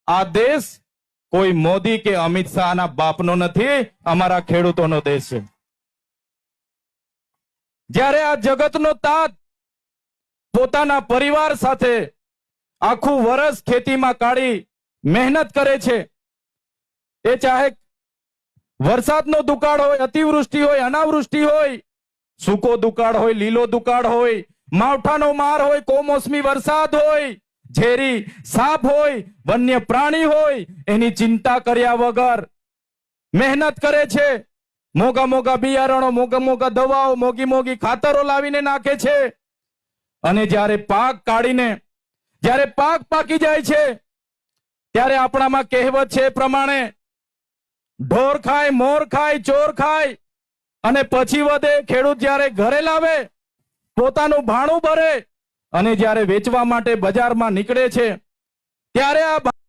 આ દેશ કોઈ મોદી કે અમિત શાહના બાપનો નથી, અમારા ખેડૂતોનો દેશ છે। જ્યારે આ જગતનો તાત પોતાના પરિવાર સાથે આખું વર્ષ ખેતીમાં કાઢી મહેનત કરે છે, એ ચાહે વરસાદનો દુકાળ હોય, અતિવૃષ્ટિ હોય, અનાવૃષ્ટિ હોય, સૂકો દુકાળ હોય, લીલો દુકાળ હોય, માવઠાનો માર હોય, કમોસમી વરસાદ હોય, ઝેરી સાપ હોય, વન્ય પ્રાણી હોય, એની ચિંતા કર્યા વગર મહેનત કરે છે। મોગા મોગા બિયારણો, મોગા મોગા દવાઓ, મોગી મોગી ખાતરો લાવીને નાખે છે, અને જ્યારે પાક કાઢીને જ્યારે પાક પાકી જાય છે ત્યારે આપણામાં કહેવત છે એ પ્રમાણે ઢોર ખાય, મોર ખાય, ચોર ખાય, અને પછી વધે ખેડૂત જ્યારે ઘરે લાવે, પોતાનું ભાણું ભરે અને જ્યારે વેચવા માટે બજારમાં નીકળે છે ત્યારે આ